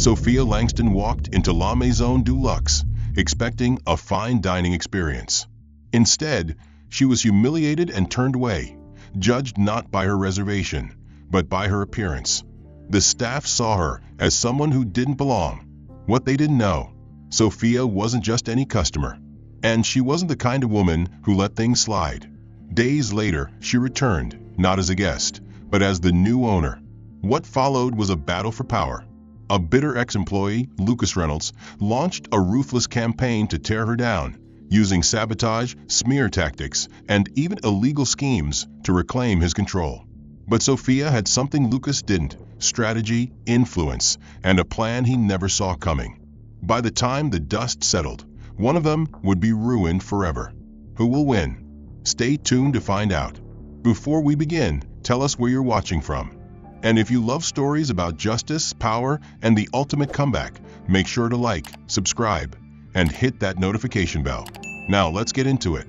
Sophia Langston walked into La Maison Du Luxe, expecting a fine dining experience. Instead, she was humiliated and turned away, judged not by her reservation, but by her appearance. The staff saw her as someone who didn't belong. What they didn't know, Sophia wasn't just any customer, and she wasn't the kind of woman who let things slide. Days later, she returned, not as a guest, but as the new owner. What followed was a battle for power. A bitter ex-employee, Lucas Reynolds, launched a ruthless campaign to tear her down, using sabotage, smear tactics, and even illegal schemes to reclaim his control. But Sophia had something Lucas didn't: strategy, influence, and a plan he never saw coming. By the time the dust settled, one of them would be ruined forever. Who will win? Stay tuned to find out. Before we begin, tell us where you're watching from. And if you love stories about justice, power, and the ultimate comeback, make sure to like, subscribe, and hit that notification bell. Now let's get into it.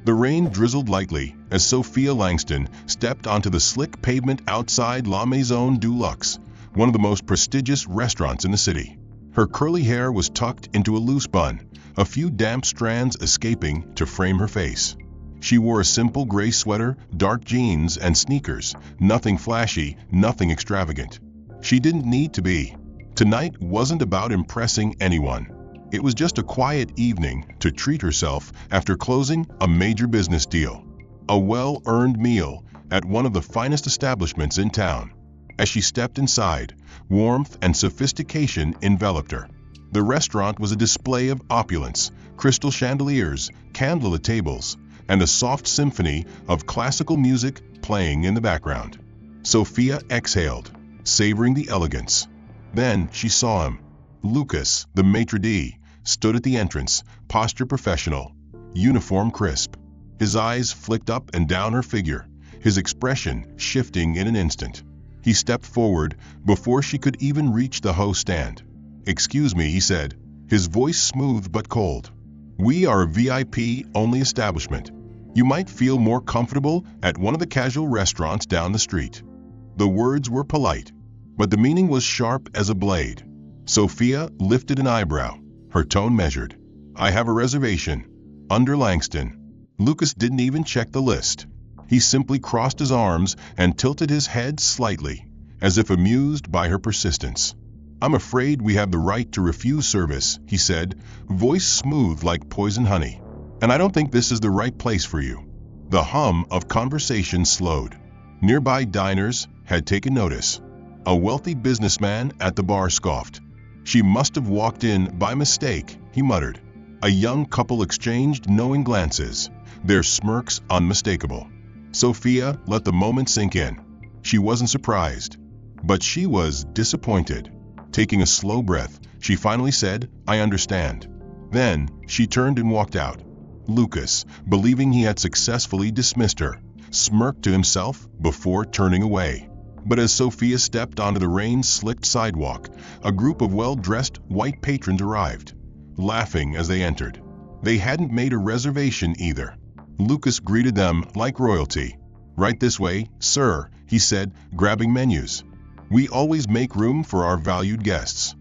The rain drizzled lightly as Sophia Langston stepped onto the slick pavement outside La Maison Du Luxe, one of the most prestigious restaurants in the city. Her curly hair was tucked into a loose bun, a few damp strands escaping to frame her face. She wore a simple gray sweater, dark jeans, and sneakers, nothing flashy, nothing extravagant. She didn't need to be. Tonight wasn't about impressing anyone. It was just a quiet evening to treat herself after closing a major business deal. A well-earned meal at one of the finest establishments in town. As she stepped inside, warmth and sophistication enveloped her. The restaurant was a display of opulence, crystal chandeliers, candlelit tables, and a soft symphony of classical music playing in the background. Sophia exhaled, savoring the elegance. Then she saw him. Lucas, the maitre d', stood at the entrance, posture professional, uniform crisp. His eyes flicked up and down her figure, his expression shifting in an instant. He stepped forward before she could even reach the host stand. "Excuse me," he said, his voice smooth but cold. "We are a VIP-only establishment. You might feel more comfortable at one of the casual restaurants down the street." The words were polite, but the meaning was sharp as a blade. Sophia lifted an eyebrow, her tone measured. "I have a reservation. Under Langston." Lucas didn't even check the list. He simply crossed his arms and tilted his head slightly, as if amused by her persistence. "I'm afraid we have the right to refuse service," he said, voice smooth like poison honey. "And I don't think this is the right place for you." The hum of conversation slowed. Nearby diners had taken notice. A wealthy businessman at the bar scoffed. "She must have walked in by mistake," he muttered. A young couple exchanged knowing glances, their smirks unmistakable. Sophia let the moment sink in. She wasn't surprised, but she was disappointed. Taking a slow breath, she finally said, "I understand." Then she turned and walked out. Lucas, believing he had successfully dismissed her, smirked to himself before turning away. But as Sophia stepped onto the rain-slicked sidewalk, a group of well-dressed white patrons arrived, laughing as they entered. They hadn't made a reservation either. Lucas greeted them like royalty. "Right this way, sir," he said, grabbing menus. "We always make room for our valued guests."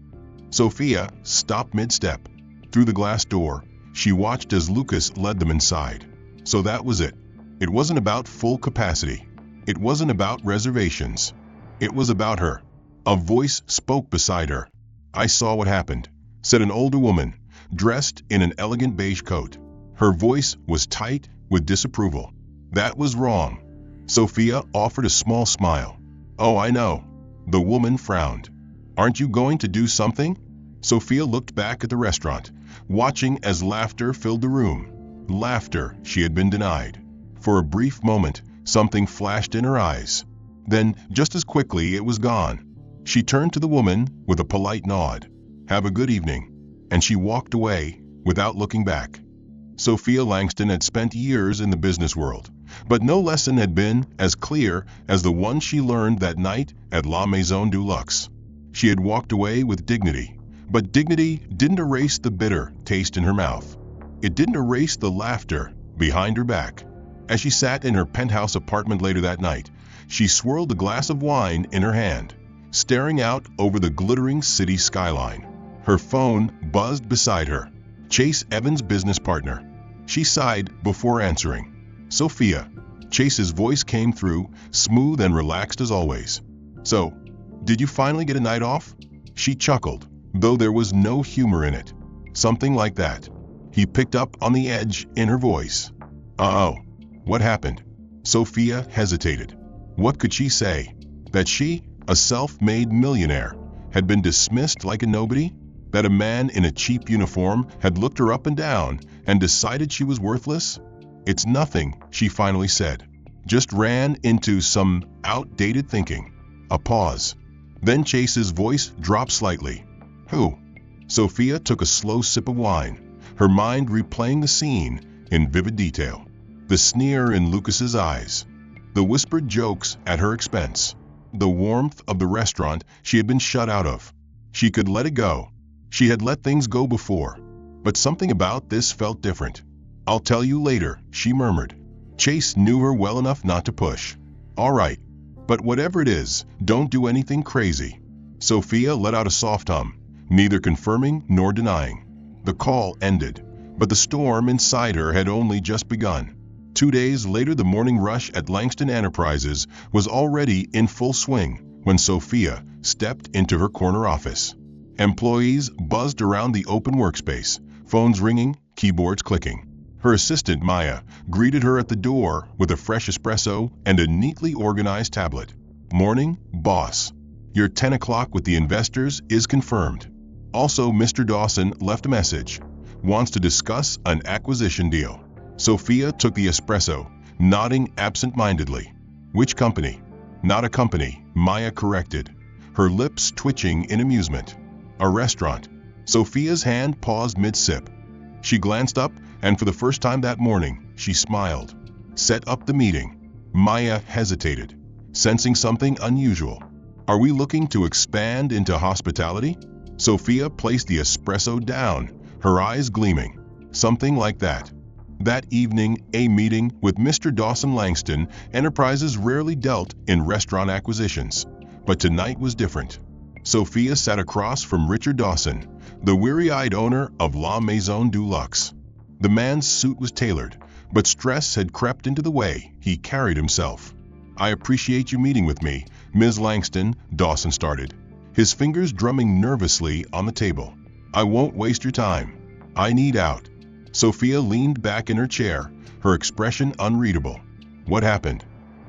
Sophia stopped mid-step. Through the glass door, she watched as Lucas led them inside. So that was it. It wasn't about full capacity. It wasn't about reservations. It was about her. A voice spoke beside her. "I saw what happened," said an older woman, dressed in an elegant beige coat. Her voice was tight with disapproval. "That was wrong." Sophia offered a small smile. "Oh, I know." The woman frowned. "Aren't you going to do something?" Sophia looked back at the restaurant, watching as laughter filled the room. Laughter she had been denied. For a brief moment, something flashed in her eyes. Then, just as quickly, it was gone. She turned to the woman with a polite nod. "Have a good evening." And she walked away without looking back. Sophia Langston had spent years in the business world, but no lesson had been as clear as the one she learned that night at La Maison Du Luxe. She had walked away with dignity, but dignity didn't erase the bitter taste in her mouth. It didn't erase the laughter behind her back. As she sat in her penthouse apartment later that night, she swirled a glass of wine in her hand, staring out over the glittering city skyline. Her phone buzzed beside her. Chase Evans' business partner. She sighed before answering. "Sophia." Chase's voice came through, smooth and relaxed as always. "So, did you finally get a night off?" She chuckled, though there was no humor in it. "Something like that." He picked up on the edge in her voice. "Uh-oh. What happened?" Sophia hesitated. What could she say? That she, a self-made millionaire, had been dismissed like a nobody? That a man in a cheap uniform had looked her up and down and decided she was worthless? "It's nothing," she finally said. "Just ran into some outdated thinking." A pause. Then Chase's voice dropped slightly. "Who?" Sophia took a slow sip of wine, her mind replaying the scene in vivid detail. The sneer in Lucas's eyes, the whispered jokes at her expense, the warmth of the restaurant she had been shut out of. She could let it go. She had let things go before, but something about this felt different. "I'll tell you later," she murmured. Chase knew her well enough not to push. "All right, but whatever it is, don't do anything crazy." Sophia let out a soft hum, neither confirming nor denying. The call ended, but the storm inside her had only just begun. 2 days later, the morning rush at Langston Enterprises was already in full swing when Sophia stepped into her corner office. Employees buzzed around the open workspace, phones ringing, keyboards clicking. Her assistant, Maya, greeted her at the door with a fresh espresso and a neatly organized tablet. "Morning, boss. Your 10 o'clock with the investors is confirmed. Also, Mr. Dawson left a message. Wants to discuss an acquisition deal." Sophia took the espresso, nodding absent-mindedly. "Which company?" "Not a company," Maya corrected, her lips twitching in amusement. "A restaurant." Sophia's hand paused mid-sip. She glanced up, and for the first time that morning, she smiled. "Set up the meeting." Maya hesitated, sensing something unusual. "Are we looking to expand into hospitality?" Sophia placed the espresso down, her eyes gleaming. "Something like that." That evening, a meeting with Mr. Dawson. Langston Enterprises rarely dealt in restaurant acquisitions, but tonight was different. Sophia sat across from Richard Dawson, the weary-eyed owner of La Maison Du Luxe. The man's suit was tailored, but stress had crept into the way he carried himself. "I appreciate you meeting with me, Ms. Langston," Dawson started, his fingers drumming nervously on the table. "I won't waste your time. I need out." Sophia leaned back in her chair, her expression unreadable. "What happened?"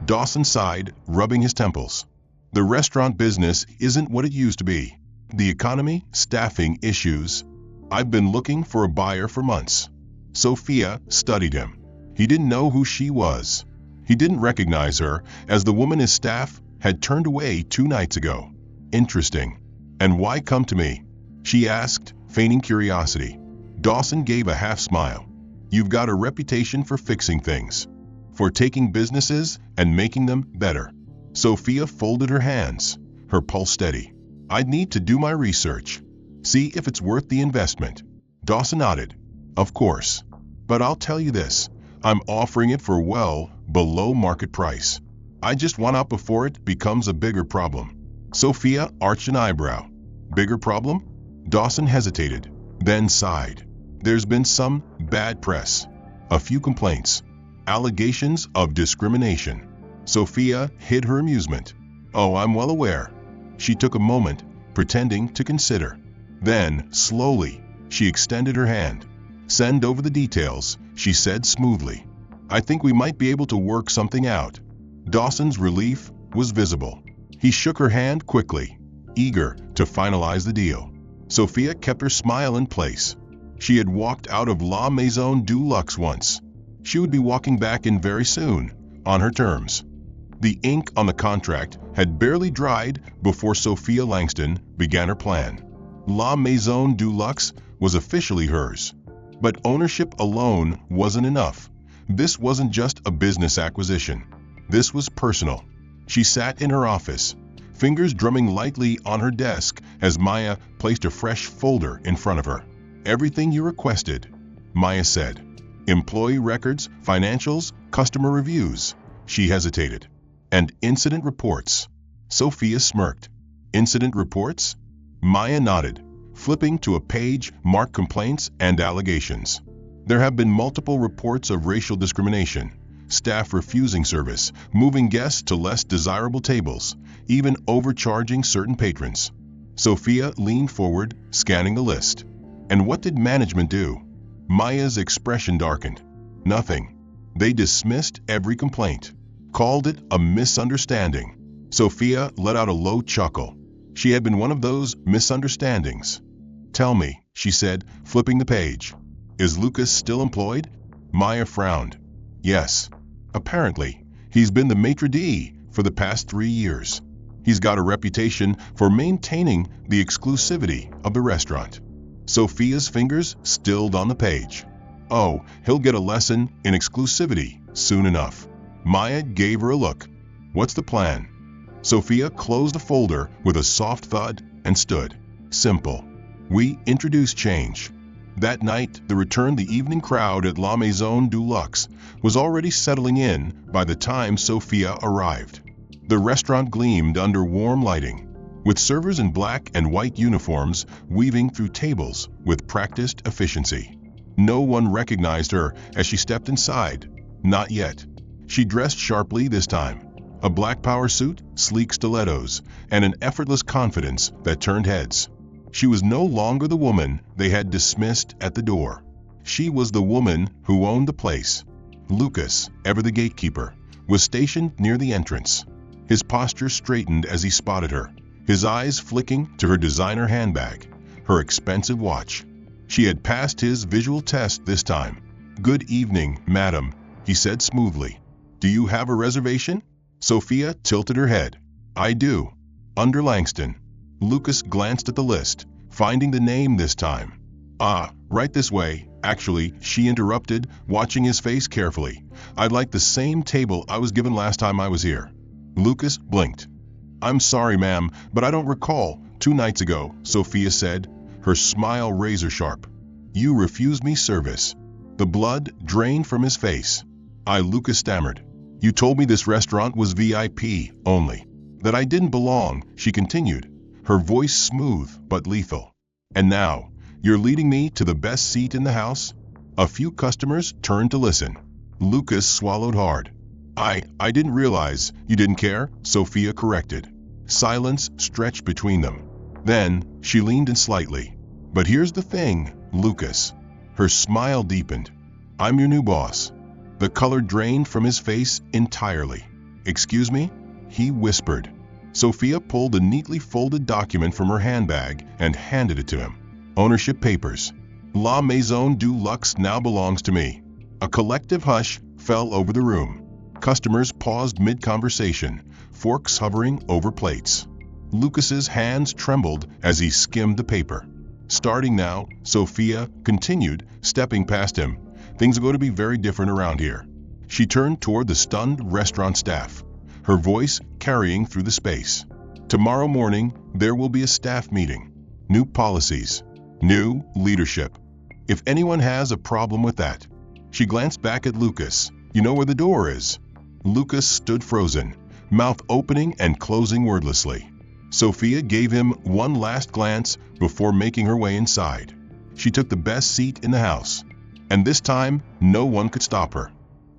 Dawson sighed, rubbing his temples. "The restaurant business isn't what it used to be. The economy, staffing issues. I've been looking for a buyer for months." Sophia studied him. He didn't know who she was. He didn't recognize her as the woman his staff had turned away 2 nights ago. "Interesting. And why come to me?" she asked, feigning curiosity. Dawson gave a half smile. "You've got a reputation for fixing things, for taking businesses and making them better." Sophia folded her hands, her pulse steady. "I'd need to do my research, see if it's worth the investment." Dawson nodded. "Of course. But I'll tell you this, I'm offering it for well below market price. I just want out before it becomes a bigger problem." Sophia arched an eyebrow. "Bigger problem?" Dawson hesitated, then sighed. "There's been some bad press, a few complaints, allegations of discrimination." Sophia hid her amusement. "Oh, I'm well aware." She took a moment, pretending to consider. Then, slowly, she extended her hand. "Send over the details," she said smoothly. "I think we might be able to work something out." Dawson's relief was visible. He shook her hand quickly, eager to finalize the deal. Sophia kept her smile in place. She had walked out of La Maison Du Luxe once. She would be walking back in very soon, on her terms. The ink on the contract had barely dried before Sophia Langston began her plan. La Maison Du Luxe was officially hers. But ownership alone wasn't enough. This wasn't just a business acquisition. This was personal. She sat in her office, fingers drumming lightly on her desk as Maya placed a fresh folder in front of her. "Everything you requested," Maya said. "Employee records, financials, customer reviews." She hesitated. "And incident reports." Sophia smirked. Incident reports? Maya nodded, flipping to a page marked complaints and allegations. There have been multiple reports of racial discrimination, staff refusing service, moving guests to less desirable tables, even overcharging certain patrons. Sophia leaned forward, scanning the list. And what did management do? Maya's expression darkened. Nothing. They dismissed every complaint, called it a misunderstanding. Sophia let out a low chuckle. She had been one of those misunderstandings. Tell me, she said, flipping the page. Is Lucas still employed? Maya frowned. Yes. Apparently, he's been the maitre d' for the past 3 years. He's got a reputation for maintaining the exclusivity of the restaurant. Sophia's fingers stilled on the page. Oh, he'll get a lesson in exclusivity soon enough. Maya gave her a look. What's the plan? Sophia closed the folder with a soft thud and stood. Simple. We introduce change. That night, the evening crowd at La Maison Du Luxe was already settling in by the time Sophia arrived. The restaurant gleamed under warm lighting, with servers in black and white uniforms weaving through tables with practiced efficiency. No one recognized her as she stepped inside. Not yet. She dressed sharply this time. A black power suit, sleek stilettos, and an effortless confidence that turned heads. She was no longer the woman they had dismissed at the door. She was the woman who owned the place. Lucas, ever the gatekeeper, was stationed near the entrance. His posture straightened as he spotted her, his eyes flicking to her designer handbag, her expensive watch. She had passed his visual test this time. Good evening, madam, he said smoothly. Do you have a reservation? Sophia tilted her head. I do. Under Langston. Lucas glanced at the list, finding the name this time. Ah, right this way. Actually, she interrupted, watching his face carefully. I'd like the same table I was given last time I was here. Lucas blinked. I'm sorry, ma'am, but I don't recall. 2 nights ago, Sophia said, her smile razor sharp. You refused me service. The blood drained from his face. Lucas stammered. You told me this restaurant was VIP only. That I didn't belong, she continued, her voice smooth but lethal. And now, you're leading me to the best seat in the house? A few customers turned to listen. Lucas swallowed hard. I didn't realize you didn't care, Sophia corrected. Silence stretched between them. Then, she leaned in slightly. But here's the thing, Lucas. Her smile deepened. I'm your new boss. The color drained from his face entirely. Excuse me? He whispered. Sophia pulled a neatly folded document from her handbag and handed it to him. Ownership papers. La Maison Du Luxe now belongs to me. A collective hush fell over the room. Customers paused mid-conversation, forks hovering over plates. Lucas's hands trembled as he skimmed the paper. Starting now, Sophia continued, stepping past him. Things are going to be very different around here. She turned toward the stunned restaurant staff, her voice carrying through the space. Tomorrow morning, there will be a staff meeting. New policies. New leadership. If anyone has a problem with that. She glanced back at Lucas. You know where the door is. Lucas stood frozen, mouth opening and closing wordlessly. Sophia gave him one last glance before making her way inside. She took the best seat in the house. And this time, no one could stop her.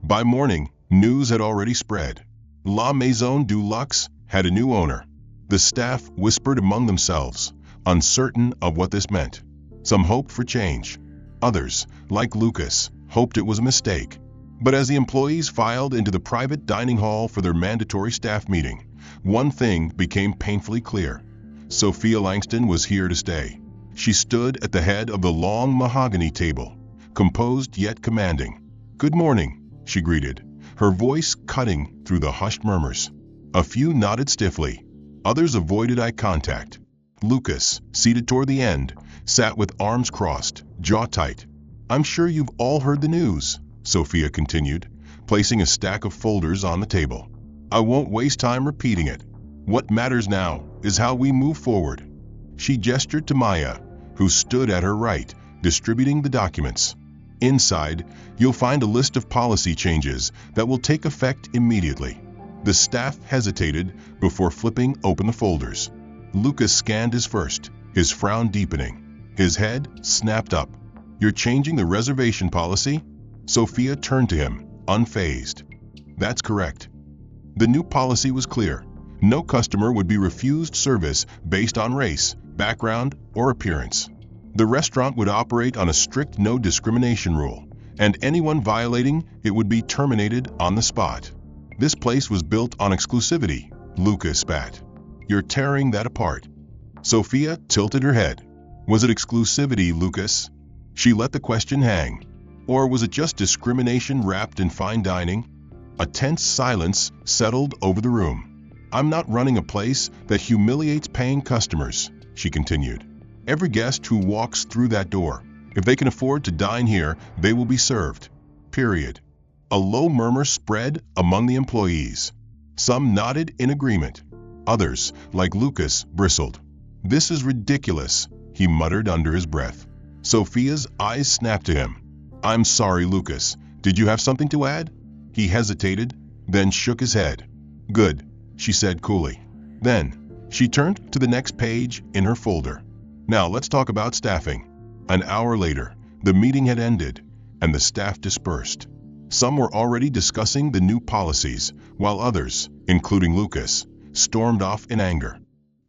By morning, news had already spread. La Maison Du Luxe had a new owner. The staff whispered among themselves, uncertain of what this meant. Some hoped for change. Others, like Lucas, hoped it was a mistake. But as the employees filed into the private dining hall for their mandatory staff meeting, one thing became painfully clear. Sophia Langston was here to stay. She stood at the head of the long mahogany table, composed yet commanding. Good morning, she greeted, her voice cutting through the hushed murmurs. A few nodded stiffly. Others avoided eye contact. Lucas, seated toward the end, sat with arms crossed, jaw tight. I'm sure you've all heard the news, Sophia continued, placing a stack of folders on the table. I won't waste time repeating it. What matters now is how we move forward. She gestured to Maya, who stood at her right, distributing the documents. Inside, you'll find a list of policy changes that will take effect immediately. The staff hesitated before flipping open the folders. Lucas scanned his first, his frown deepening. His head snapped up. "You're changing the reservation policy?" Sophia turned to him, unfazed. "That's correct." The new policy was clear. No customer would be refused service based on race, background, or appearance. The restaurant would operate on a strict no discrimination rule, and anyone violating it would be terminated on the spot. "This place was built on exclusivity," Lucas spat. "You're tearing that apart." Sophia tilted her head. "Was it exclusivity, Lucas?" She let the question hang. Or was it just discrimination wrapped in fine dining? A tense silence settled over the room. "I'm not running a place that humiliates paying customers," she continued. "Every guest who walks through that door, if they can afford to dine here, they will be served. Period." A low murmur spread among the employees. Some nodded in agreement. Others, like Lucas, bristled. "This is ridiculous," he muttered under his breath. Sophia's eyes snapped to him. "I'm sorry, Lucas. Did you have something to add?" He hesitated, then shook his head. "Good," she said coolly. Then, she turned to the next page in her folder. "Now let's talk about staffing." An hour later, the meeting had ended, and the staff dispersed. Some were already discussing the new policies, while others, including Lucas, stormed off in anger.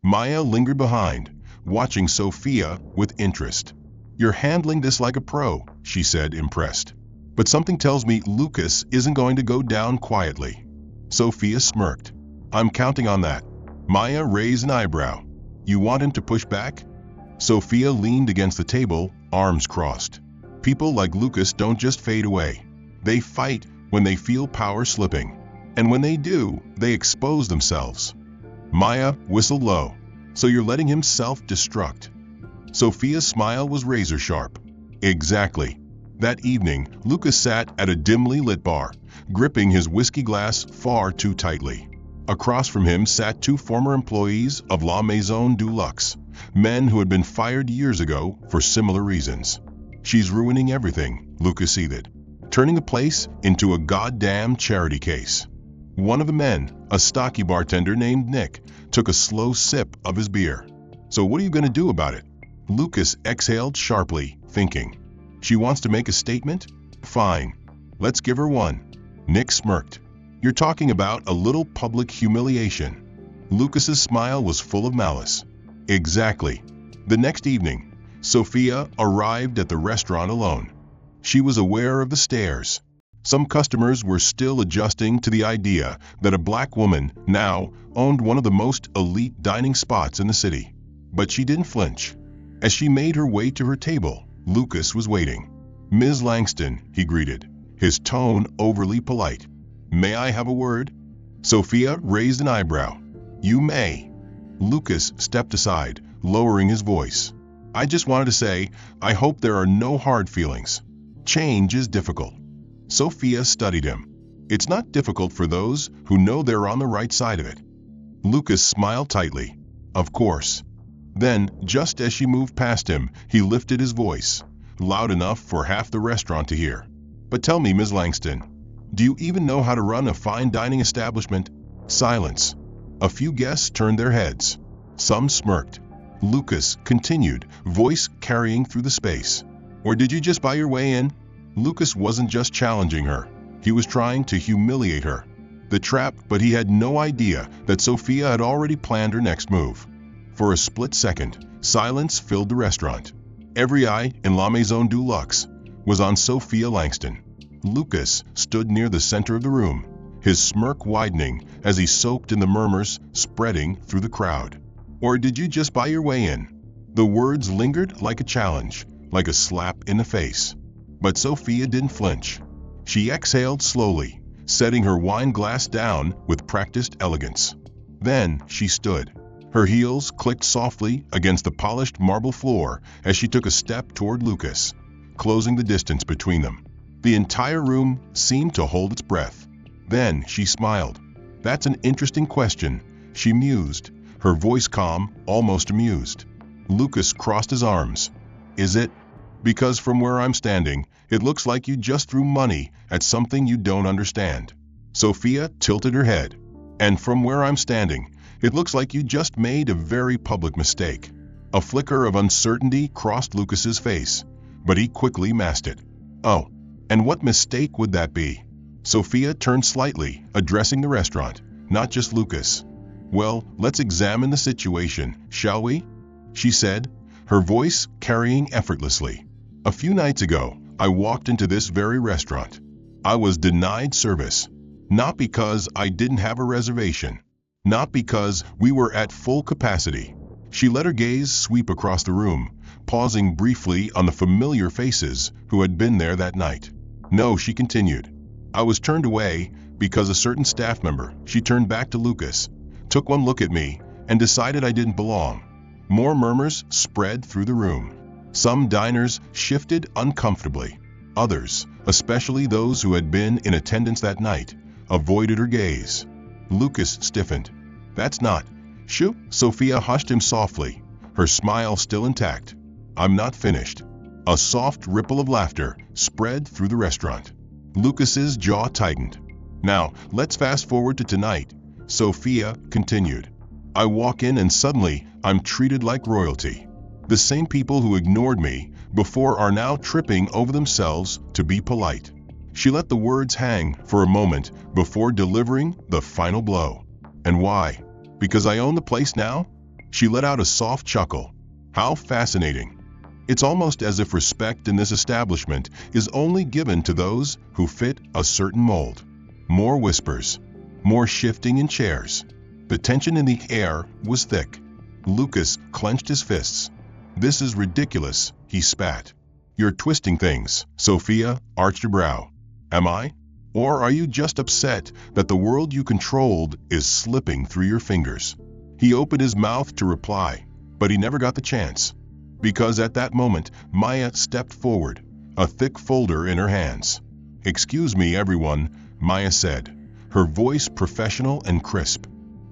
Maya lingered behind, watching Sophia with interest. "You're handling this like a pro," she said, impressed. "But something tells me Lucas isn't going to go down quietly." Sophia smirked. "I'm counting on that." Maya raised an eyebrow. "You want him to push back?" Sophia leaned against the table, arms crossed. "People like Lucas don't just fade away. They fight when they feel power slipping. And when they do, they expose themselves." Maya whistled low. "So you're letting him self-destruct?" Sophia's smile was razor-sharp. "Exactly." That evening, Lucas sat at a dimly lit bar, gripping his whiskey glass far too tightly. Across from him sat two former employees of La Maison Du Luxe, men who had been fired years ago for similar reasons. "She's ruining everything," Lucas seethed, "turning the place into a goddamn charity case." One of the men, a stocky bartender named Nick, took a slow sip of his beer. "So what are you going to do about it?" Lucas exhaled sharply, thinking. "She wants to make a statement? Fine. Let's give her one." Nick smirked. "You're talking about a little public humiliation." Lucas's smile was full of malice. "Exactly." The next evening, Sophia arrived at the restaurant alone. She was aware of the stares. Some customers were still adjusting to the idea that a black woman now owned one of the most elite dining spots in the city. But she didn't flinch. As she made her way to her table, Lucas was waiting. "Ms. Langston," he greeted, his tone overly polite. "May I have a word?" Sophia raised an eyebrow. "You may." Lucas stepped aside, lowering his voice. "I just wanted to say, I hope there are no hard feelings. Change is difficult." Sophia studied him. "It's not difficult for those who know they're on the right side of it." Lucas smiled tightly. "Of course." Then, just as she moved past him, he lifted his voice, loud enough for half the restaurant to hear. "But tell me, Ms. Langston, do you even know how to run a fine dining establishment?" Silence. A few guests turned their heads. Some smirked. Lucas continued, voice carrying through the space. "Or did you just buy your way in?" Lucas wasn't just challenging her. He was trying to humiliate her. The trap, but he had no idea that Sophia had already planned her next move. For a split second, silence filled the restaurant. Every eye in La Maison Du Luxe was on Sophia Langston. Lucas stood near the center of the room, his smirk widening as he soaked in the murmurs spreading through the crowd. "Or did you just buy your way in?" The words lingered like a challenge, like a slap in the face. But Sophia didn't flinch. She exhaled slowly, setting her wine glass down with practiced elegance. Then she stood. Her heels clicked softly against the polished marble floor as she took a step toward Lucas, closing the distance between them. The entire room seemed to hold its breath. Then she smiled. "That's an interesting question," she mused, her voice calm, almost amused. Lucas crossed his arms. "Is it? Because from where I'm standing, it looks like you just threw money at something you don't understand." Sophia tilted her head. "And from where I'm standing, It looks like you just made a very public mistake." A flicker of uncertainty crossed Lucas's face, but he quickly masked it. "Oh, and what mistake would that be?" Sophia turned slightly, addressing the restaurant, not just Lucas. "Well, let's examine the situation, shall we?" she said, her voice carrying effortlessly. "A few nights ago, I walked into this very restaurant. I was denied service. Not because I didn't have a reservation. Not because we were at full capacity." She let her gaze sweep across the room, pausing briefly on the familiar faces who had been there that night. "No," she continued. "I was turned away because a certain staff member," she turned back to Lucas, "took one look at me and decided I didn't belong." More murmurs spread through the room. Some diners shifted uncomfortably. Others, especially those who had been in attendance that night, avoided her gaze. Lucas stiffened. "That's not..." "Shoo!" Sophia hushed him softly, her smile still intact. "I'm not finished." A soft ripple of laughter spread through the restaurant. Lucas's jaw tightened. "Now, let's fast forward to tonight," Sophia continued. "I walk in and suddenly I'm treated like royalty. The same people who ignored me before are now tripping over themselves to be polite." She let the words hang for a moment before delivering the final blow. "And why? Because I own the place now?" She let out a soft chuckle. "How fascinating. It's almost as if respect in this establishment is only given to those who fit a certain mold." More whispers. More shifting in chairs. The tension in the air was thick. Lucas clenched his fists. "This is ridiculous," he spat. "You're twisting things," Sophia arched her brow. "Am I? Or are you just upset that the world you controlled is slipping through your fingers?" He opened his mouth to reply, but he never got the chance. Because at that moment, Maya stepped forward, a thick folder in her hands. "Excuse me, everyone," Maya said, her voice professional and crisp.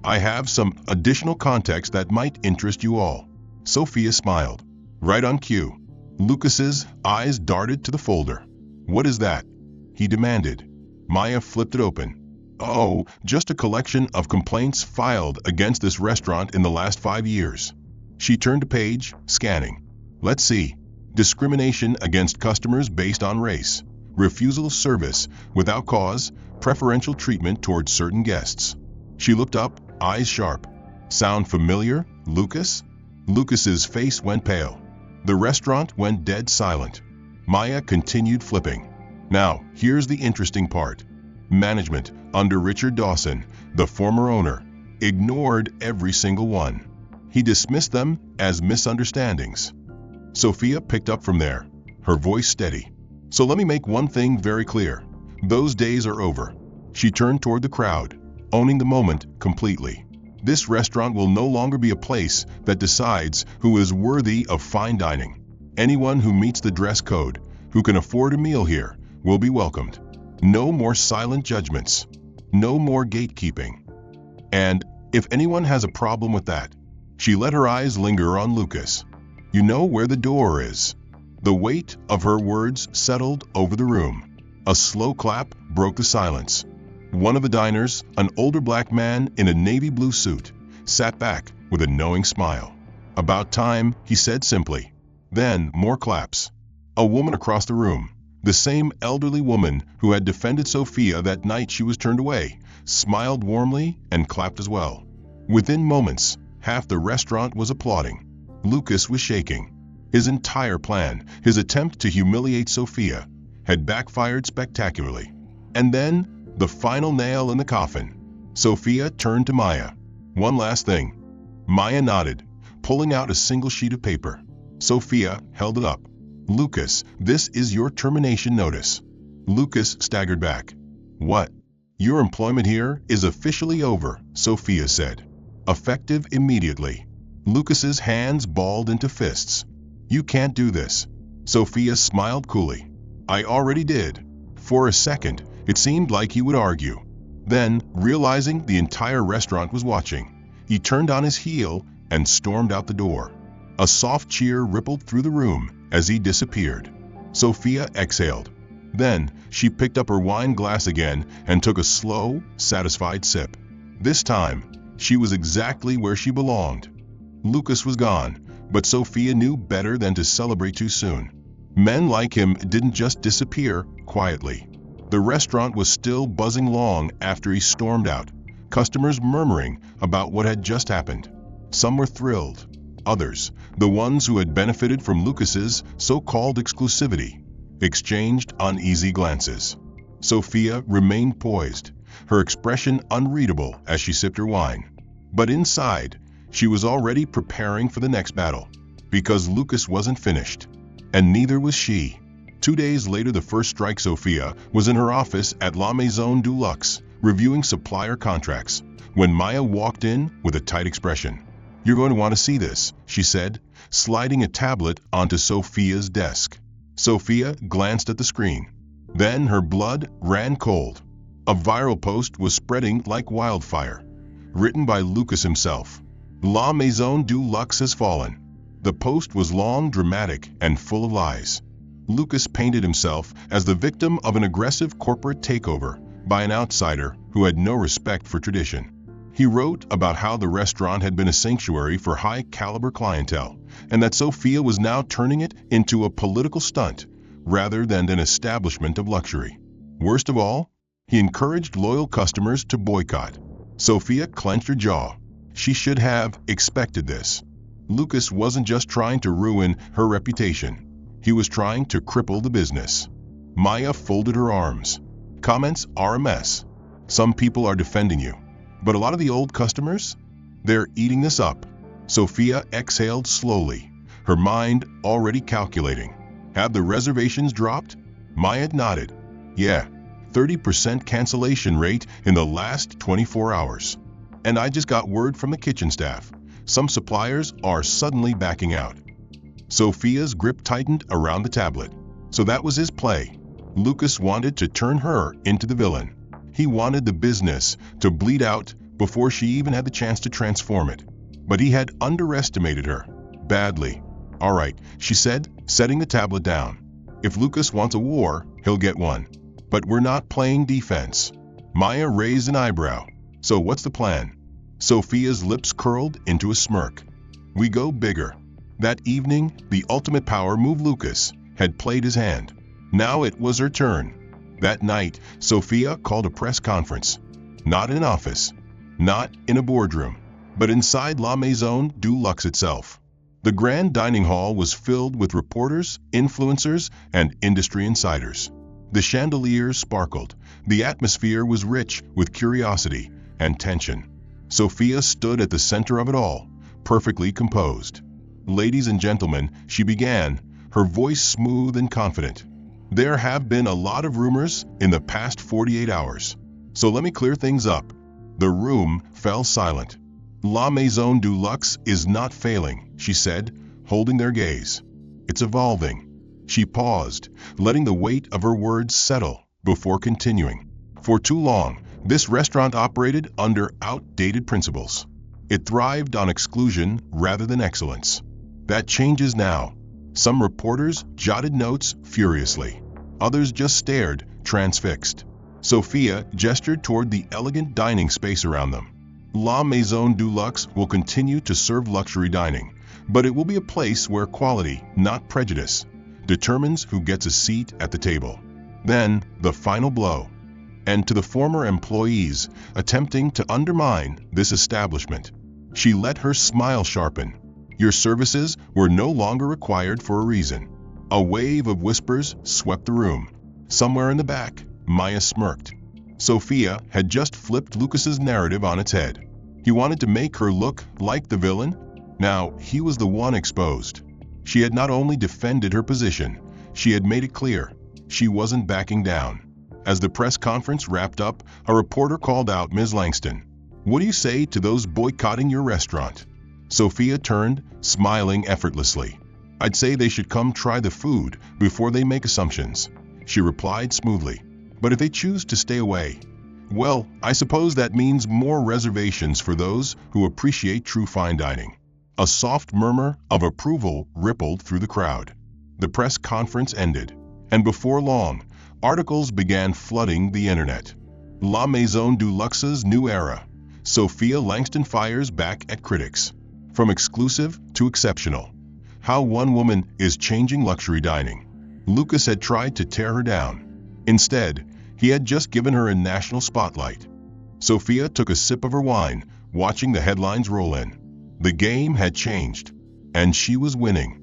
"I have some additional context that might interest you all." Sophia smiled. "Right on cue." Lucas's eyes darted to the folder. "What is that?" he demanded. Maya flipped it open. "Oh, just a collection of complaints filed against this restaurant in the last 5 years." She turned a page, scanning. "Let's see. Discrimination against customers based on race. Refusal of service without cause. Preferential treatment towards certain guests." She looked up, eyes sharp. "Sound familiar, Lucas?" Lucas's face went pale. The restaurant went dead silent. Maya continued flipping. "Now, here's the interesting part. Management, under Richard Dawson, the former owner, ignored every single one. He dismissed them as misunderstandings." Sophia picked up from there, her voice steady. "So let me make one thing very clear. Those days are over." She turned toward the crowd, owning the moment completely. "This restaurant will no longer be a place that decides who is worthy of fine dining. Anyone who meets the dress code, who can afford a meal here, will be welcomed. No more silent judgments. No more gatekeeping. And if anyone has a problem with that..." She let her eyes linger on Lucas. "You know where the door is." The weight of her words settled over the room. A slow clap broke the silence. One of the diners, an older black man in a navy blue suit, sat back with a knowing smile. "About time," he said simply. Then more claps. A woman across the room, the same elderly woman who had defended Sophia that night she was turned away, smiled warmly and clapped as well. Within moments, half the restaurant was applauding. Lucas was shaking. His entire plan, his attempt to humiliate Sophia, had backfired spectacularly. And then, the final nail in the coffin. Sophia turned to Maya. "One last thing." Maya nodded, pulling out a single sheet of paper. Sophia held it up. "Lucas, this is your termination notice." Lucas staggered back. "What?" "Your employment here is officially over," Sophia said. "Effective immediately." Lucas's hands balled into fists. "You can't do this." Sophia smiled coolly. "I already did." For a second, it seemed like he would argue. Then, realizing the entire restaurant was watching, he turned on his heel and stormed out the door. A soft cheer rippled through the room as he disappeared. Sophia exhaled. Then, she picked up her wine glass again and took a slow, satisfied sip. This time, She was exactly where she belonged. Lucas was gone, but Sophia knew better than to celebrate too soon. Men like him didn't just disappear quietly. The restaurant was still buzzing long after he stormed out, customers murmuring about what had just happened. Some were thrilled. Others, the ones who had benefited from Lucas's so-called exclusivity, exchanged uneasy glances. Sophia remained poised, her expression unreadable as she sipped her wine. But inside, she was already preparing for the next battle, because Lucas wasn't finished. And neither was she. 2 days later, the first strike, Sophia was in her office at La Maison Du Luxe, reviewing supplier contracts, when Maya walked in with a tight expression. "You're going to want to see this," she said, sliding a tablet onto Sophia's desk. Sophia glanced at the screen. Then her blood ran cold. A viral post was spreading like wildfire, written by Lucas himself. "La Maison Du Luxe has fallen." The post was long, dramatic, and full of lies. Lucas painted himself as the victim of an aggressive corporate takeover by an outsider who had no respect for tradition. He wrote about how the restaurant had been a sanctuary for high-caliber clientele, and that Sophia was now turning it into a political stunt rather than an establishment of luxury. Worst of all, he encouraged loyal customers to boycott. Sophia clenched her jaw. She should have expected this. Lucas wasn't just trying to ruin her reputation. He was trying to cripple the business. Maya folded her arms. "Comments are a mess. Some people are defending you. But a lot of the old customers? They're eating this up." Sophia exhaled slowly, her mind already calculating. "Have the reservations dropped?" Maya nodded. "Yeah, 30% cancellation rate in the last 24 hours. And I just got word from the kitchen staff. Some suppliers are suddenly backing out." Sophia's grip tightened around the tablet. So that was his play. Lucas wanted to turn her into the villain. He wanted the business to bleed out before she even had the chance to transform it. But he had underestimated her. Badly. "All right," she said, setting the tablet down. "If Lucas wants a war, he'll get one. But we're not playing defense." Maya raised an eyebrow. "So what's the plan?" Sophia's lips curled into a smirk. "We go bigger." That evening, the ultimate power move, Lucas had played his hand. Now it was her turn. That night, Sophia called a press conference. Not in an office, not in a boardroom, but inside La Maison Du Luxe itself. The grand dining hall was filled with reporters, influencers, and industry insiders. The chandeliers sparkled. The atmosphere was rich with curiosity and tension. Sophia stood at the center of it all, perfectly composed. "Ladies and gentlemen," she began, her voice smooth and confident. "There have been a lot of rumors in the past 48 hours. So let me clear things up." The room fell silent. "La Maison Du Luxe is not failing," she said, holding their gaze. "It's evolving." She paused, letting the weight of her words settle before continuing. "For too long, this restaurant operated under outdated principles. It thrived on exclusion rather than excellence. That changes now." Some reporters jotted notes furiously. Others just stared, transfixed. Sophia gestured toward the elegant dining space around them. "La Maison Du Luxe will continue to serve luxury dining, but it will be a place where quality, not prejudice, determines who gets a seat at the table." Then, the final blow. And to the former employees attempting to undermine this establishment, she let her smile sharpen. "Your services were no longer required for a reason." A wave of whispers swept the room. Somewhere in the back, Maya smirked. Sophia had just flipped Lucas's narrative on its head. He wanted to make her look like the villain. Now he was the one exposed. She had not only defended her position, she had made it clear she wasn't backing down. As the press conference wrapped up, a reporter called out, "Ms. Langston, what do you say to those boycotting your restaurant?" Sophia turned, smiling effortlessly. "I'd say they should come try the food before they make assumptions," she replied smoothly. "But if they choose to stay away, well, I suppose that means more reservations for those who appreciate true fine dining." A soft murmur of approval rippled through the crowd. The press conference ended, and before long, articles began flooding the internet. La Maison Du Luxe's new era. Sophia Langston fires back at critics. From exclusive to exceptional. How one woman is changing luxury dining. Lucas had tried to tear her down. Instead, he had just given her a national spotlight. Sophia took a sip of her wine, watching the headlines roll in. The game had changed, and she was winning.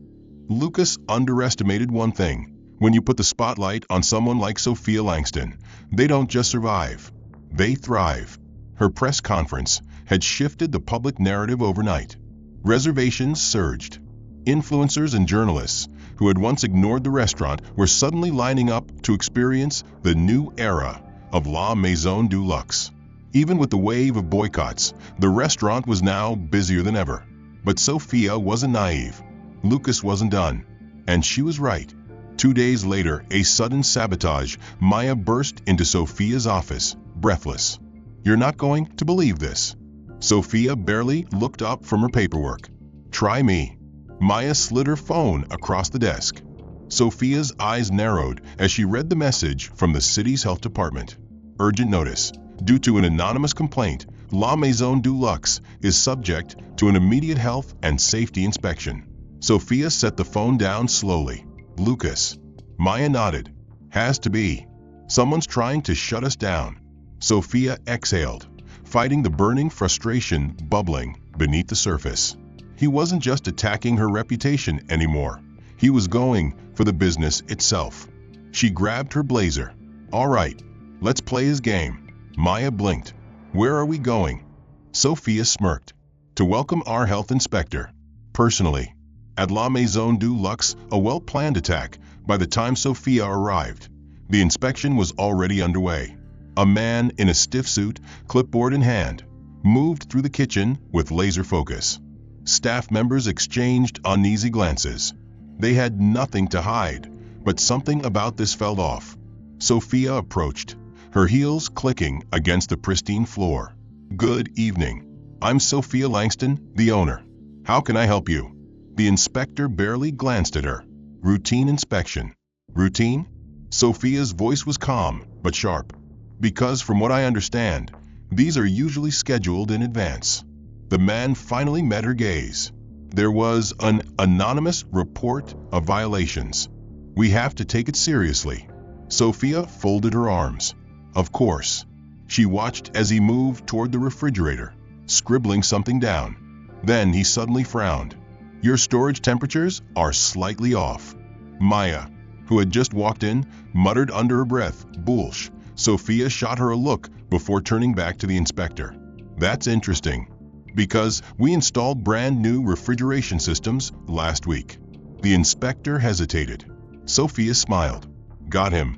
Lucas underestimated one thing. When you put the spotlight on someone like Sophia Langston, they don't just survive, they thrive. Her press conference had shifted the public narrative overnight. Reservations surged. Influencers and journalists who had once ignored the restaurant were suddenly lining up to experience the new era of La Maison Du Luxe. Even with the wave of boycotts, the restaurant was now busier than ever. But Sophia wasn't naive. Lucas wasn't done. And she was right. 2 days later, a sudden sabotage. Maya burst into Sophia's office, breathless. "You're not going to believe this." Sophia barely looked up from her paperwork. "Try me." Maya slid her phone across the desk. Sophia's eyes narrowed as she read the message from the city's health department. Urgent notice. Due to an anonymous complaint, La Maison Du Luxe is subject to an immediate health and safety inspection. Sophia set the phone down slowly. "Lucas." Maya nodded. "Has to be. Someone's trying to shut us down." Sophia exhaled, fighting the burning frustration bubbling beneath the surface. He wasn't just attacking her reputation anymore. He was going for the business itself. She grabbed her blazer. "All right, let's play his game." Maya blinked. "Where are we going?" Sophia smirked. "To welcome our health inspector. Personally." At La Maison Du Luxe, a well-planned attack. By the time Sophia arrived, the inspection was already underway. A man in a stiff suit, clipboard in hand, moved through the kitchen with laser focus. Staff members exchanged uneasy glances. They had nothing to hide, but something about this felt off. Sophia approached, her heels clicking against the pristine floor. "Good evening. I'm Sophia Langston, the owner. How can I help you?" The inspector barely glanced at her. "Routine inspection." "Routine?" Sophia's voice was calm, but sharp. "Because from what I understand, these are usually scheduled in advance." The man finally met her gaze. "There was an anonymous report of violations. We have to take it seriously." Sophia folded her arms. "Of course." She watched as he moved toward the refrigerator, scribbling something down. Then he suddenly frowned. "Your storage temperatures are slightly off." Maya, who had just walked in, muttered under her breath, "Bullsh." Sophia shot her a look before turning back to the inspector. "That's interesting, because we installed brand new refrigeration systems last week." The inspector hesitated. Sophia smiled. "Got him.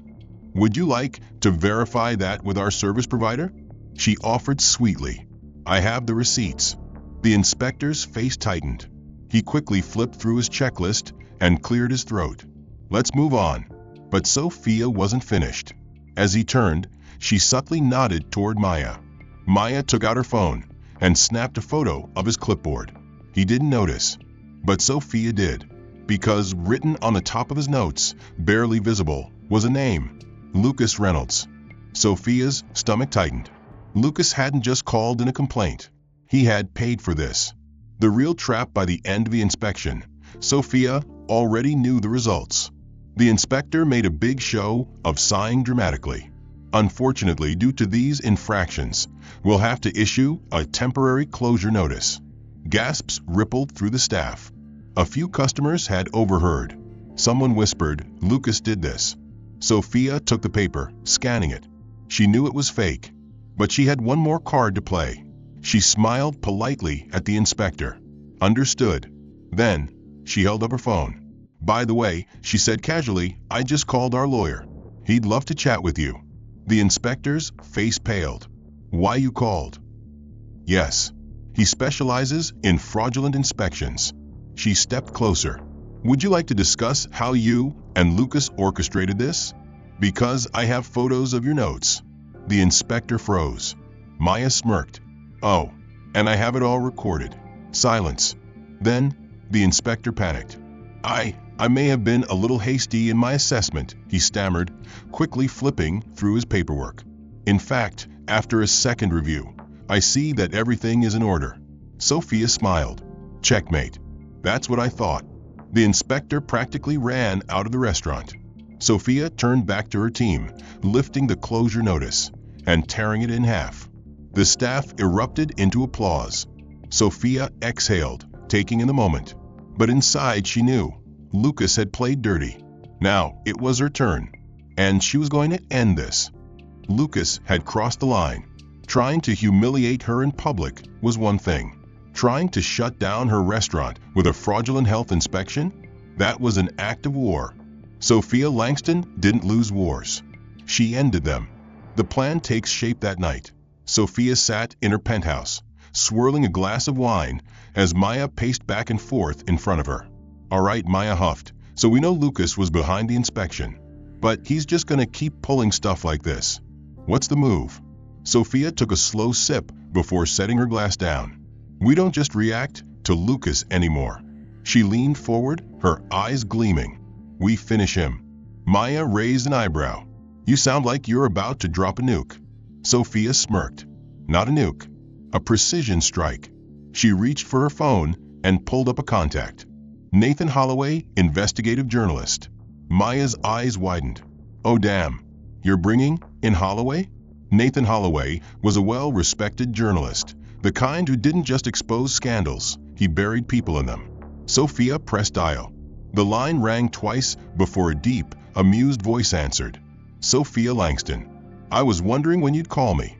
Would you like to verify that with our service provider?" She offered sweetly. "I have the receipts." The inspector's face tightened. He quickly flipped through his checklist and cleared his throat. "Let's move on." But Sophia wasn't finished. As he turned, she subtly nodded toward Maya. Maya took out her phone and snapped a photo of his clipboard. He didn't notice, but Sophia did, because written on the top of his notes, barely visible, was a name: Lucas Reynolds. Sophia's stomach tightened. Lucas hadn't just called in a complaint. He had paid for this. The real trap. By the end of the inspection, Sophia already knew the results. The inspector made a big show of sighing dramatically. "Unfortunately, due to these infractions, we'll have to issue a temporary closure notice." Gasps rippled through the staff. A few customers had overheard. Someone whispered, "Lucas did this." Sophia took the paper, scanning it. She knew it was fake, but she had one more card to play. She smiled politely at the inspector. "Understood." Then, she held up her phone. "By the way," she said casually, "I just called our lawyer. He'd love to chat with you." The inspector's face paled. "Why you called?" "Yes. He specializes in fraudulent inspections." She stepped closer. "Would you like to discuss how you and Lucas orchestrated this?" "Because I have photos of your notes." The inspector froze. Maya smirked. "Oh, and I have it all recorded." Silence. Then, the inspector panicked. I may have been a little hasty in my assessment," he stammered, quickly flipping through his paperwork. "In fact, after a second review, I see that everything is in order." Sophia smiled. "Checkmate." "That's what I thought." The inspector practically ran out of the restaurant. Sophia turned back to her team, lifting the closure notice and tearing it in half. The staff erupted into applause. Sophia exhaled, taking in the moment. But inside she knew Lucas had played dirty. Now it was her turn, and she was going to end this. Lucas had crossed the line. Trying to humiliate her in public was one thing. Trying to shut down her restaurant with a fraudulent health inspection? That was an act of war. Sophia Langston didn't lose wars. She ended them. The plan takes shape that night. Sophia sat in her penthouse, swirling a glass of wine as Maya paced back and forth in front of her. "All right," Maya huffed, "so we know Lucas was behind the inspection. But he's just gonna keep pulling stuff like this. What's the move?" Sophia took a slow sip before setting her glass down. "We don't just react to Lucas anymore." She leaned forward, her eyes gleaming. "We finish him." Maya raised an eyebrow. "You sound like you're about to drop a nuke." Sophia smirked. "Not a nuke. A precision strike." She reached for her phone and pulled up a contact. "Nathan Holloway, investigative journalist." Maya's eyes widened. "Oh damn. You're bringing in Holloway?" Nathan Holloway was a well-respected journalist, the kind who didn't just expose scandals, he buried people in them. Sophia pressed dial. The line rang twice before a deep, amused voice answered. "Sophia Langston. I was wondering when you'd call me."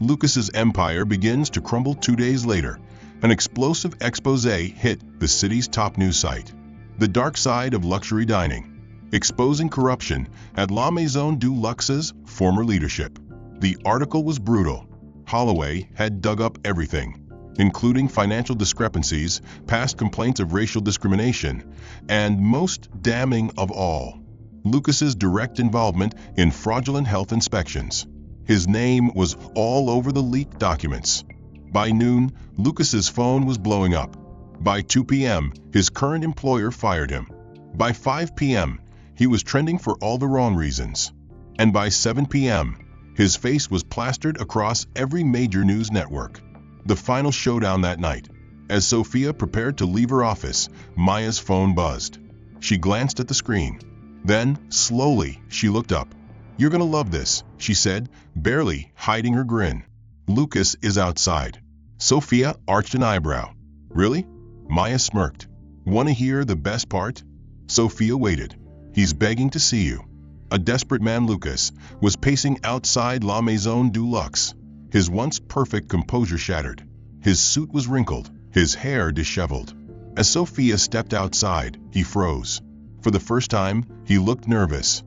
Lucas's empire begins to crumble 2 days later. An explosive expose hit the city's top news site. The dark side of luxury dining, exposing corruption at La Maison Du Luxe's former leadership. The article was brutal. Holloway had dug up everything, including financial discrepancies, past complaints of racial discrimination, and most damning of all, Lucas's direct involvement in fraudulent health inspections. His name was all over the leaked documents. By noon, Lucas's phone was blowing up. By 2 p.m., his current employer fired him. By 5 p.m., he was trending for all the wrong reasons. And by 7 p.m., his face was plastered across every major news network. The final showdown that night. As Sophia prepared to leave her office, Maya's phone buzzed. She glanced at the screen. Then, slowly, she looked up. "You're gonna love this," she said, barely hiding her grin. "Lucas is outside." Sophia arched an eyebrow. "Really?" Maya smirked. "Want to hear the best part?" Sophia waited. "He's begging to see you." A desperate man, Lucas, was pacing outside La Maison Du Luxe. His once perfect composure shattered. His suit was wrinkled, his hair disheveled. As Sophia stepped outside, he froze. For the first time, he looked nervous.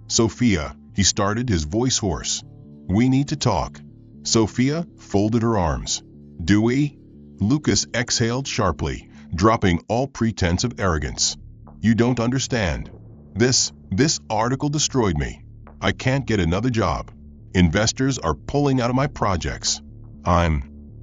"Sophia," he started, his voice hoarse. "We need to talk." Sophia folded her arms. "Do we?" Lucas exhaled sharply, dropping all pretense of arrogance. "You don't understand. This article destroyed me. I can't get another job. Investors are pulling out of my projects.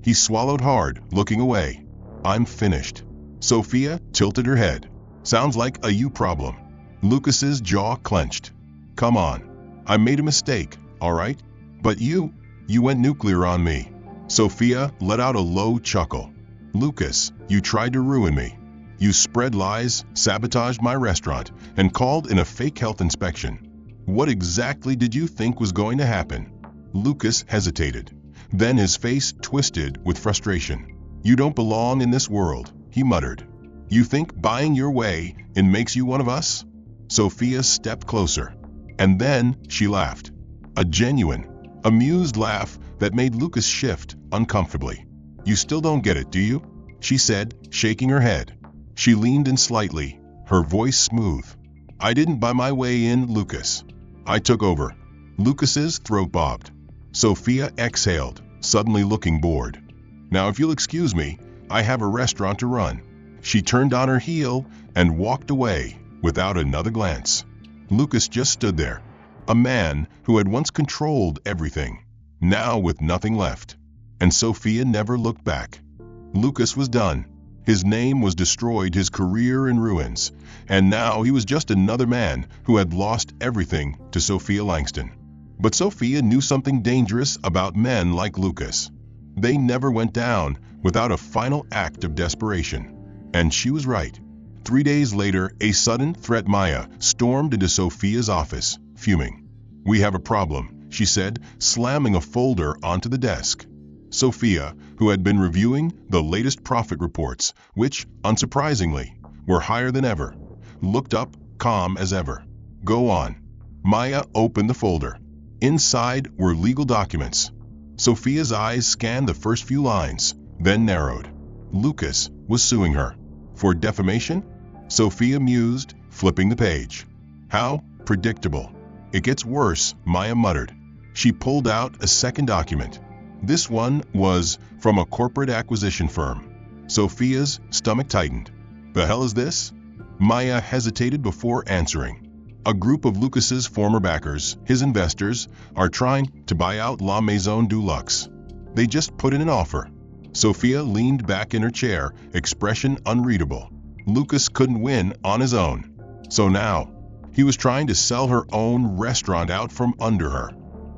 He swallowed hard, looking away. "I'm finished." Sophia tilted her head. "Sounds like a you problem." Lucas's jaw clenched. "Come on. I made a mistake, all right? But you went nuclear on me." Sophia let out a low chuckle. "Lucas, you tried to ruin me. You spread lies, sabotaged my restaurant, and called in a fake health inspection. What exactly did you think was going to happen?" Lucas hesitated. Then his face twisted with frustration. "You don't belong in this world," he muttered. "You think buying your way in makes you one of us?" Sophia stepped closer. And then she laughed. A genuine, amused laugh that made Lucas shift uncomfortably. "You still don't get it, do you?" she said, shaking her head. She leaned in slightly, her voice smooth. "I didn't buy my way in, Lucas. I took over." Lucas's throat bobbed. Sophia exhaled, suddenly looking bored. "Now if you'll excuse me, I have a restaurant to run." She turned on her heel and walked away without another glance. Lucas just stood there, a man who had once controlled everything, now with nothing left. And Sophia never looked back. Lucas was done. His name was destroyed, his career in ruins, and now he was just another man who had lost everything to Sophia Langston. But Sophia knew something dangerous about men like Lucas. They never went down without a final act of desperation. And she was right. 3 days later, a sudden threat. Maya stormed into Sophia's office, fuming. "We have a problem," she said, slamming a folder onto the desk. Sophia, who had been reviewing the latest profit reports, which, unsurprisingly, were higher than ever, looked up, calm as ever. "Go on." Maya opened the folder. Inside were legal documents. Sophia's eyes scanned the first few lines, then narrowed. Lucas was suing her. For defamation? Sophia mused, flipping the page. How predictable. "It gets worse," Maya muttered. She pulled out a second document. This one was from a corporate acquisition firm. Sophia's stomach tightened. "The hell is this?" Maya hesitated before answering. "A group of Lucas's former backers, his investors, are trying to buy out La Maison Du Luxe. They just put in an offer." Sophia leaned back in her chair, expression unreadable. Lucas couldn't win on his own. So now, he was trying to sell her own restaurant out from under her.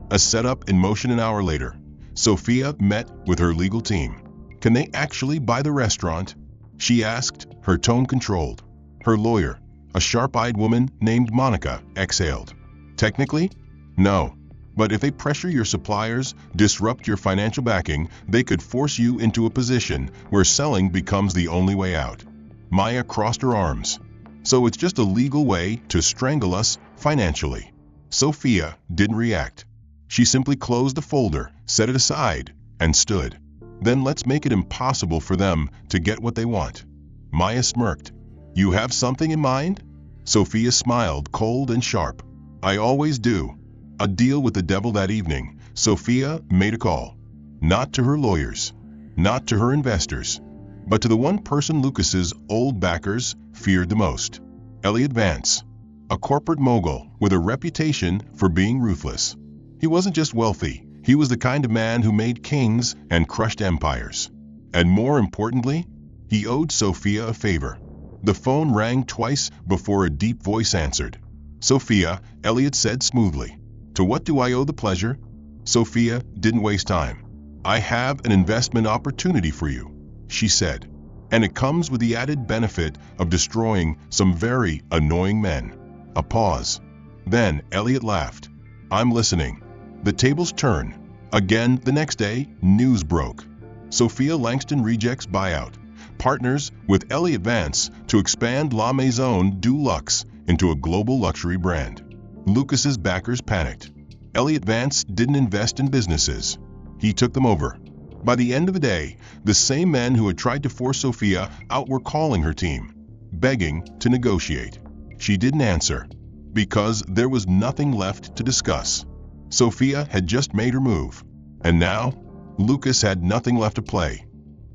A setup in motion. An hour later, Sophia met with her legal team. "Can they actually buy the restaurant?" she asked, her tone controlled. Her lawyer, a sharp-eyed woman named Monica, exhaled. "Technically, no. But if they pressure your suppliers, disrupt your financial backing, they could force you into a position where selling becomes the only way out." Maya crossed her arms. "So it's just a legal way to strangle us financially." Sophia didn't react. She simply closed the folder, set it aside, and stood. "Then let's make it impossible for them to get what they want." Maya smirked. "You have something in mind?" Sophia smiled, cold and sharp. "I always do." A deal with the devil. That evening, Sophia made a call. Not to her lawyers, not to her investors, but to the one person Lucas's old backers feared the most. Elliot Vance, a corporate mogul with a reputation for being ruthless. He wasn't just wealthy, he was the kind of man who made kings and crushed empires. And more importantly, he owed Sophia a favor. The phone rang twice before a deep voice answered. "Sophia," Elliot said smoothly. "To what do I owe the pleasure?" Sophia didn't waste time. "I have an investment opportunity for you," she said. "And it comes with the added benefit of destroying some very annoying men." A pause. Then Elliot laughed. "I'm listening." The tables turned. Again the next day, news broke. Sophia Langston rejects buyout. Partners with Elliot Vance to expand La Maison Du Luxe into a global luxury brand. Lucas's backers panicked. Elliot Vance didn't invest in businesses. He took them over. By the end of the day, the same men who had tried to force Sophia out were calling her team, begging to negotiate. She didn't answer, because there was nothing left to discuss. Sophia had just made her move. And now, Lucas had nothing left to play.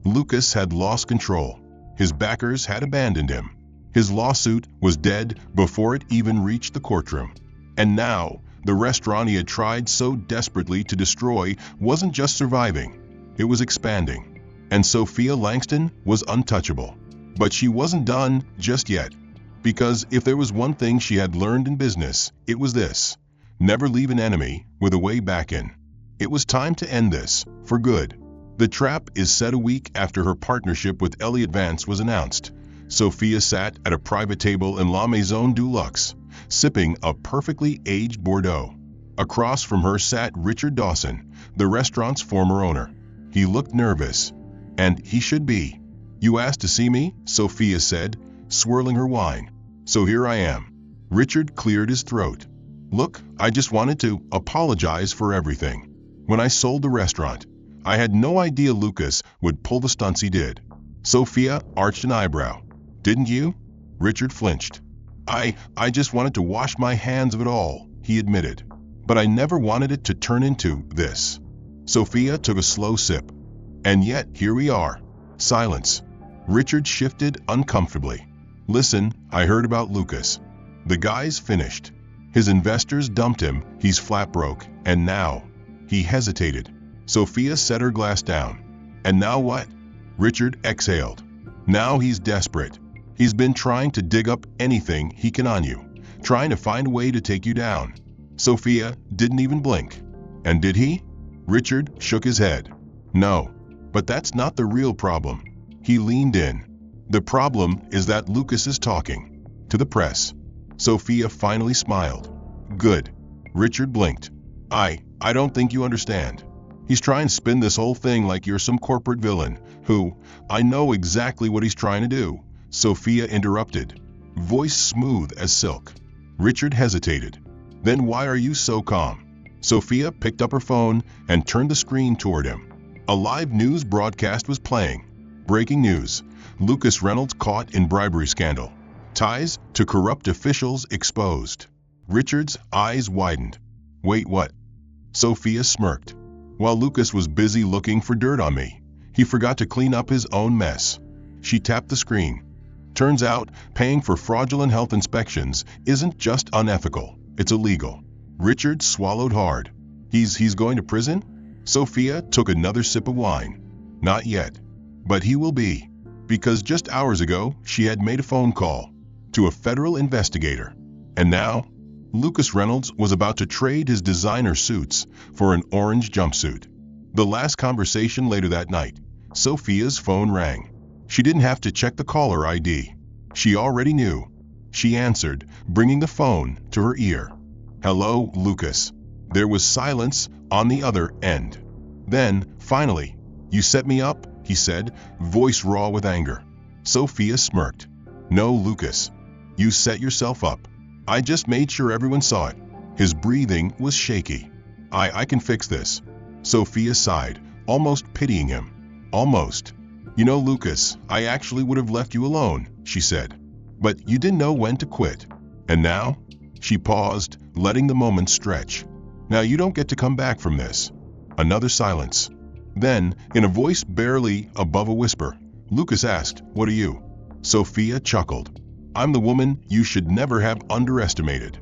Lucas had lost control. His backers had abandoned him. His lawsuit was dead before it even reached the courtroom. And now, the restaurant he had tried so desperately to destroy wasn't just surviving, it was expanding. And Sophia Langston was untouchable. But she wasn't done just yet. Because if there was one thing she had learned in business, it was this: never leave an enemy with a way back in. It was time to end this, for good. The trap is set a week after her partnership with Elliot Vance was announced. Sophia sat at a private table in La Maison Du Luxe, sipping a perfectly aged Bordeaux. Across from her sat Richard Dawson, the restaurant's former owner. He looked nervous, and he should be. "You asked to see me?" Sophia said, swirling her wine. "So here I am." Richard cleared his throat. "Look, I just wanted to apologize for everything. When I sold the restaurant, I had no idea Lucas would pull the stunts he did." Sophia arched an eyebrow. "Didn't you?" Richard flinched. I just wanted to wash my hands of it all," he admitted. "But I never wanted it to turn into this." Sophia took a slow sip. "And yet, here we are." Silence. Richard shifted uncomfortably. "Listen, I heard about Lucas. The guy's finished. His investors dumped him, he's flat broke, and now..." He hesitated. Sophia set her glass down. "And now what?" Richard exhaled. "Now he's desperate. He's been trying to dig up anything he can on you, trying to find a way to take you down." Sophia didn't even blink. "And did he?" Richard shook his head. "No, But that's not the real problem. He leaned in. The problem is that Lucas is talking to the press. Sophia finally smiled. Good. Richard blinked. I don't think you understand. He's trying to spin this whole thing like you're some corporate villain who, I know exactly what he's trying to do. Sophia interrupted, voice smooth as silk. Richard hesitated. Then why are you so calm? Sophia picked up her phone and turned the screen toward him. A live news broadcast was playing. Breaking news. Lucas Reynolds caught in bribery scandal. Ties to corrupt officials exposed. Richard's eyes widened. Wait, what? Sophia smirked. While Lucas was busy looking for dirt on me, he forgot to clean up his own mess. She tapped the screen. Turns out, paying for fraudulent health inspections isn't just unethical, it's illegal. Richard swallowed hard. He's going to prison? Sophia took another sip of wine. Not yet. But he will be. Because just hours ago, she had made a phone call to a federal investigator. And now, Lucas Reynolds was about to trade his designer suits for an orange jumpsuit. The last conversation later that night, Sophia's phone rang. She didn't have to check the caller ID. She already knew. She answered, bringing the phone to her ear. Hello, Lucas. There was silence on the other end. Then, finally, you set me up, he said, voice raw with anger. Sophia smirked. No, Lucas. You set yourself up. I just made sure everyone saw it. His breathing was shaky. I can fix this. Sophia sighed, almost pitying him. Almost. You know, Lucas, I actually would have left you alone, she said. But you didn't know when to quit. And now? She paused, letting the moment stretch. Now you don't get to come back from this. Another silence. Then, in a voice barely above a whisper, Lucas asked, What are you? Sophia chuckled. I'm the woman you should never have underestimated.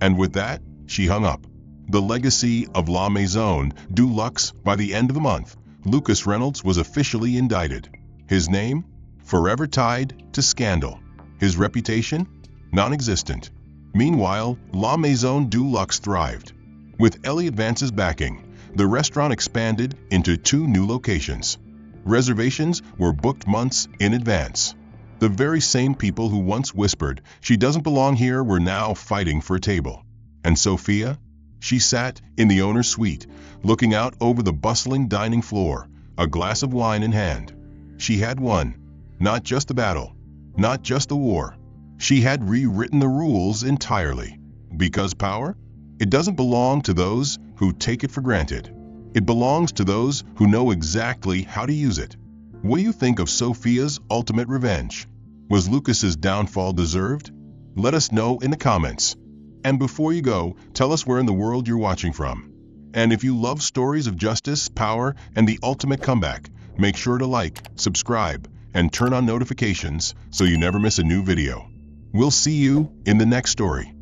And with that, she hung up. The legacy of La Maison Du Luxe. By the end of the month, Lucas Reynolds was officially indicted. His name? Forever tied to scandal. His reputation? Non-existent. Meanwhile, La Maison Du Luxe thrived. With Elliott Vance's backing, the restaurant expanded into 2 new locations. Reservations were booked months in advance. The very same people who once whispered, she doesn't belong here, were now fighting for a table. And Sophia? She sat in the owner's suite, looking out over the bustling dining floor, a glass of wine in hand. She had won. Not just the battle, not just the war. She had rewritten the rules entirely. Because power? It doesn't belong to those who take it for granted. It belongs to those who know exactly how to use it. What do you think of Sophia's ultimate revenge? Was Lucas's downfall deserved? Let us know in the comments. And before you go, tell us where in the world you're watching from. And if you love stories of justice, power, and the ultimate comeback, make sure to like, subscribe, and turn on notifications so you never miss a new video. We'll see you in the next story.